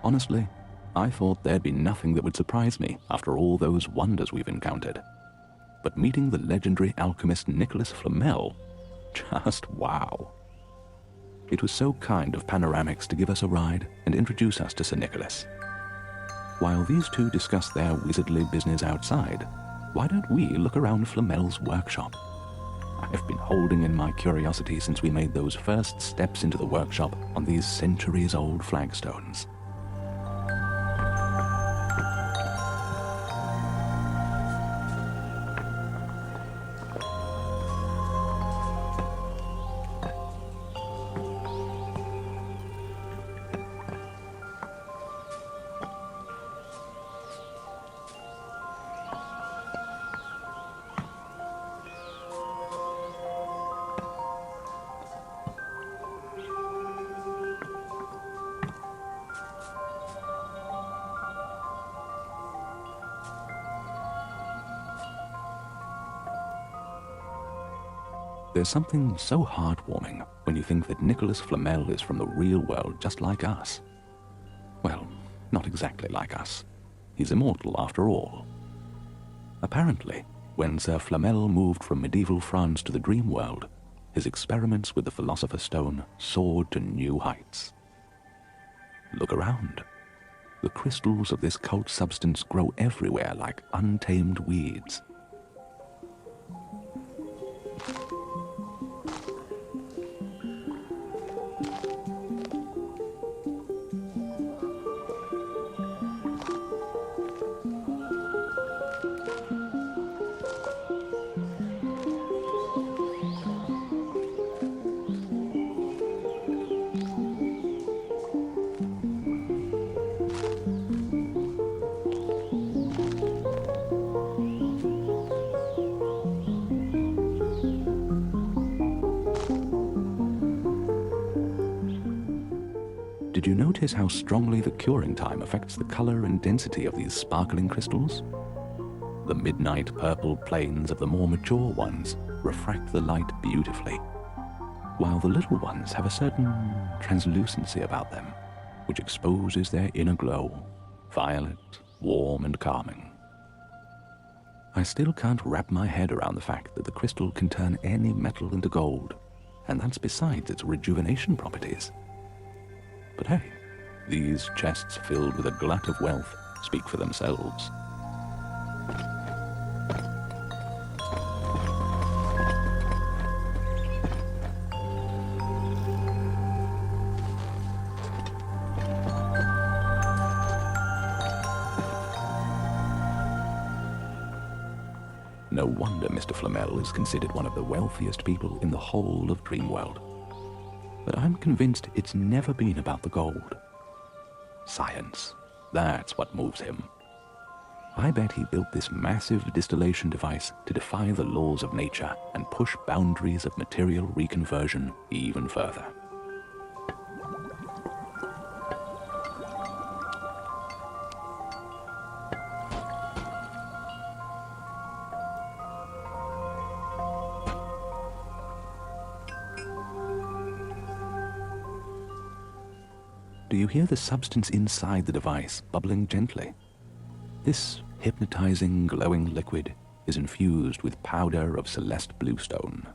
Honestly, I thought there'd be nothing that would surprise me after all those wonders we've encountered. But meeting the legendary alchemist Nicholas Flamel, just wow. It was so kind of Panoramics to give us a ride and introduce us to Sir Nicholas. While these two discuss their wizardly business outside, why don't we look around Flamel's workshop? I've been holding in my curiosity since we made those first steps into the workshop on these centuries-old flagstones. There's something so heartwarming when you think that Nicholas Flamel is from the real world just like us. Well, not exactly like us. He's immortal after all. Apparently, when Sir Flamel moved from medieval France to the dream world, his experiments with the Philosopher's Stone soared to new heights. Look around. The crystals of this cult substance grow everywhere like untamed weeds. Did you notice how strongly the curing time affects the color and density of these sparkling crystals? The midnight purple planes of the more mature ones refract the light beautifully, while the little ones have a certain translucency about them, which exposes their inner glow, violet, warm and calming. I still can't wrap my head around the fact that the crystal can turn any metal into gold, and that's besides its rejuvenation properties. But hey, these chests filled with a glut of wealth speak for themselves. No wonder Mr. Flamel is considered one of the wealthiest people in the whole of Dreamworld. But I'm convinced it's never been about the gold. Science, that's what moves him. I bet he built this massive distillation device to defy the laws of nature and push boundaries of material reconversion even further. Do you hear the substance inside the device bubbling gently? This hypnotizing, glowing liquid is infused with powder of celeste bluestone.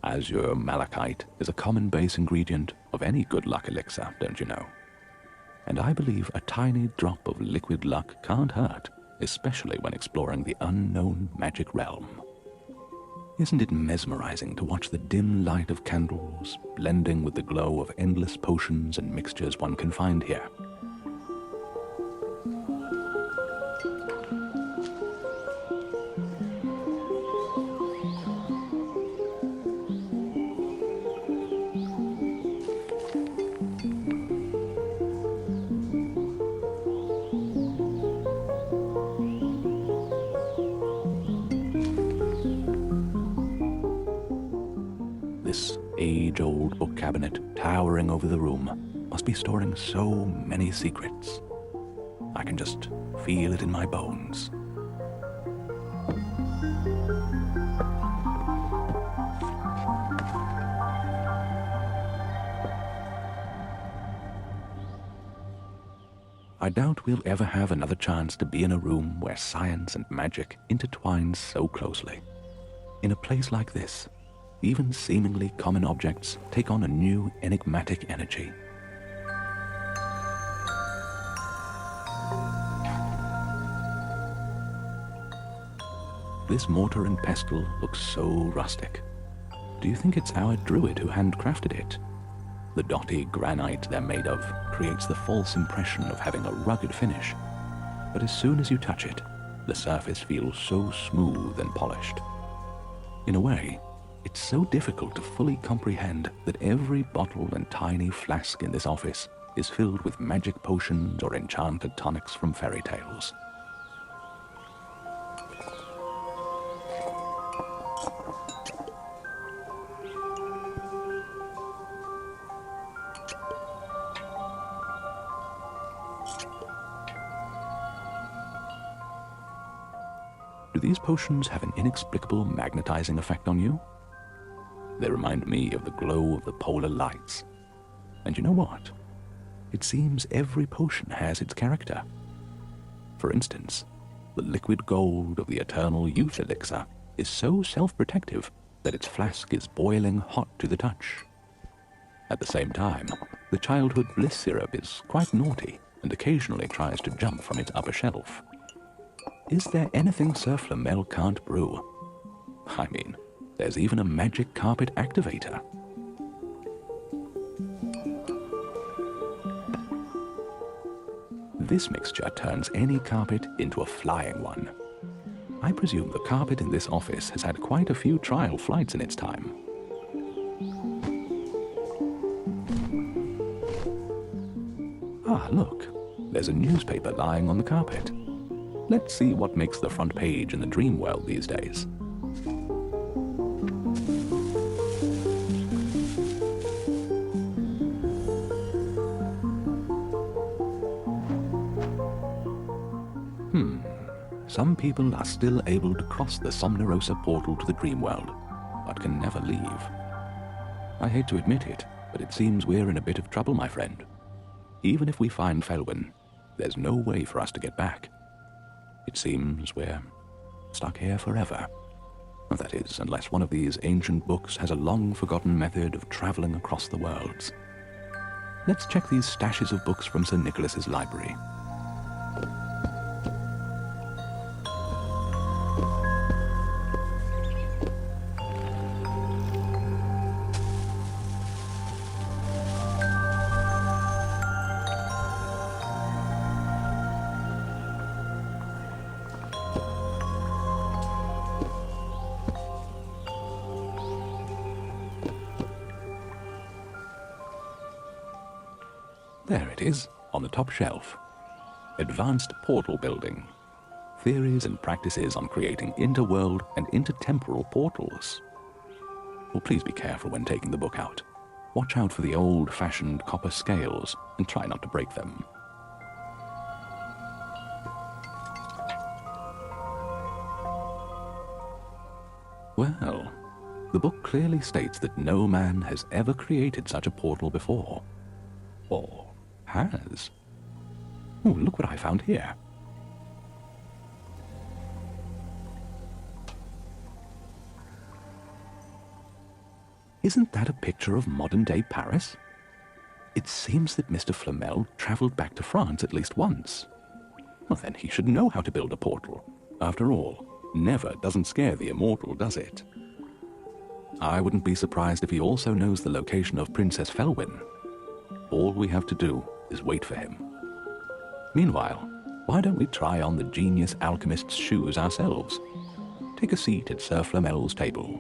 Azure malachite is a common base ingredient of any good luck elixir, don't you know? And I believe a tiny drop of liquid luck can't hurt, especially when exploring the unknown magic realm. Isn't it mesmerizing to watch the dim light of candles blending with the glow of endless potions and mixtures one can find here? This age-old book cabinet towering over the room must be storing so many secrets. I can just feel it in my bones. I doubt we'll ever have another chance to be in a room where science and magic intertwine so closely. In a place like this, even seemingly common objects take on a new enigmatic energy. This mortar and pestle looks so rustic. Do you think it's our druid who handcrafted it? The dotty granite they're made of creates the false impression of having a rugged finish. But as soon as you touch it, the surface feels so smooth and polished. In a way, it's so difficult to fully comprehend that every bottle and tiny flask in this office is filled with magic potions or enchanted tonics from fairy tales. Do these potions have an inexplicable magnetizing effect on you? They remind me of the glow of the polar lights. And you know what? It seems every potion has its character. For instance, the liquid gold of the eternal youth elixir is so self-protective that its flask is boiling hot to the touch. At the same time, the childhood bliss syrup is quite naughty and occasionally tries to jump from its upper shelf. Is there anything Sir Flamel can't brew? I mean, there's even a magic carpet activator. This mixture turns any carpet into a flying one. I presume the carpet in this office has had quite a few trial flights in its time. Ah, look, there's a newspaper lying on the carpet. Let's see what makes the front page in the dream world these days. Some people are still able to cross the Somnirosa portal to the dream world, but can never leave. I hate to admit it, but it seems we're in a bit of trouble, my friend. Even if we find Felwyn, there's no way for us to get back. It seems we're stuck here forever. That is, unless one of these ancient books has a long-forgotten method of traveling across the worlds. Let's check these stashes of books from Sir Nicholas's library. There it is, on the top shelf. Advanced Portal Building. Theories and practices on creating interworld and intertemporal portals. Well, please be careful when taking the book out. Watch out for the old-fashioned copper scales and try not to break them. Well, the book clearly states that no man has ever created such a portal before. Or has. Oh, look what I found here. Isn't that a picture of modern-day Paris? It seems that Mr. Flamel traveled back to France at least once. Well, then he should know how to build a portal. After all, never doesn't scare the immortal, does it? I wouldn't be surprised if he also knows the location of Princess Felwyn. All we have to do is wait for him. Meanwhile, why don't we try on the genius alchemist's shoes ourselves? Take a seat at Sir Flamel's table.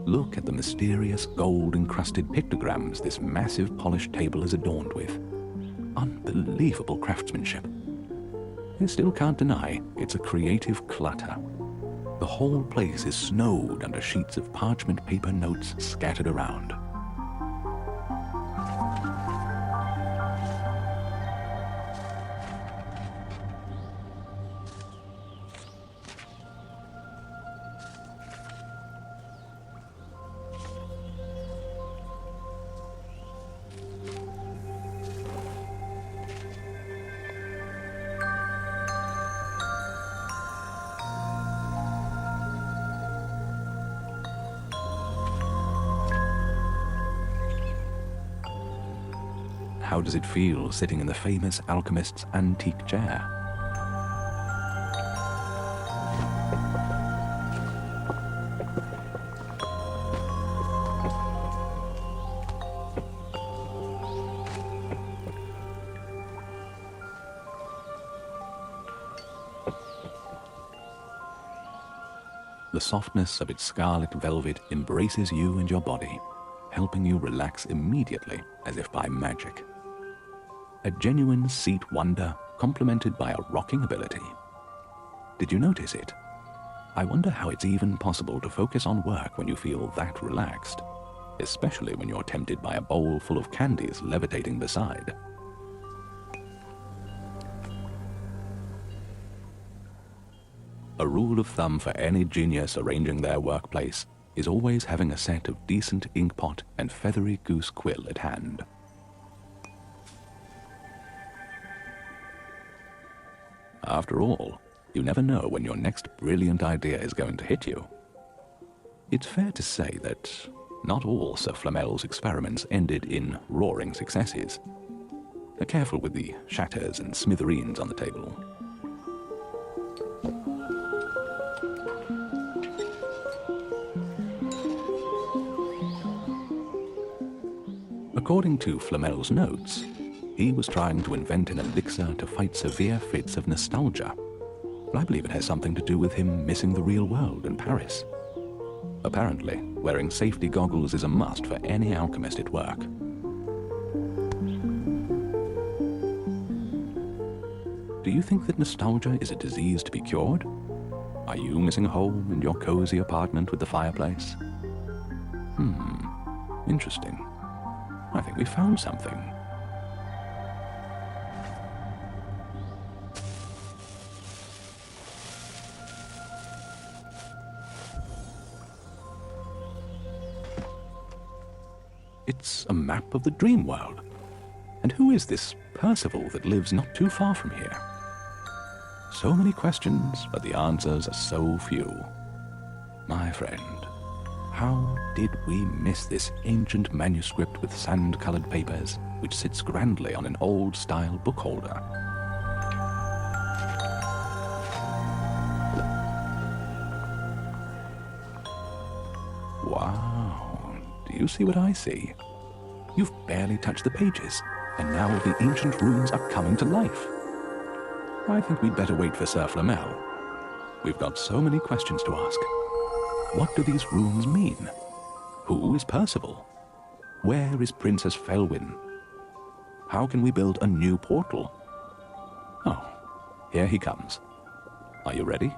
Look at the mysterious gold-encrusted pictograms this massive polished table is adorned with. Unbelievable craftsmanship. I still can't deny it's a creative clutter. The whole place is snowed under sheets of parchment paper notes scattered around. how does it feel sitting in the famous alchemist's antique chair? The softness of its scarlet velvet embraces you and your body, helping you relax immediately as if by magic. A genuine seat wonder complemented by a rocking ability. Did you notice it? I wonder how it's even possible to focus on work when you feel that relaxed, especially when you're tempted by a bowl full of candies levitating beside. A rule of thumb for any genius arranging their workplace is always having a set of decent inkpot and feathery goose quill at hand. After all, you never know when your next brilliant idea is going to hit you. It's fair to say that not all Sir Flamel's experiments ended in roaring successes. Careful with the shatters and smithereens on the table. According to Flamel's notes, he was trying to invent an elixir to fight severe fits of nostalgia. But I believe it has something to do with him missing the real world and Paris. Apparently, wearing safety goggles is a must for any alchemist at work. Do you think that nostalgia is a disease to be cured? Are you missing home in your cozy apartment with the fireplace? Interesting. I think we found something. It's a map of the dream world. And who is this Percival that lives not too far from here? So many questions, but the answers are so few. My friend, how did we miss this ancient manuscript with sand-colored papers, which sits grandly on an old-style book holder? Wow, do you see what I see? You've barely touched the pages, and now the ancient runes are coming to life. I think we'd better wait for Sir Flamel. We've got so many questions to ask. What do these runes mean? Who is Percival? Where is Princess Felwyn? How can we build a new portal? Oh, here he comes. Are you ready?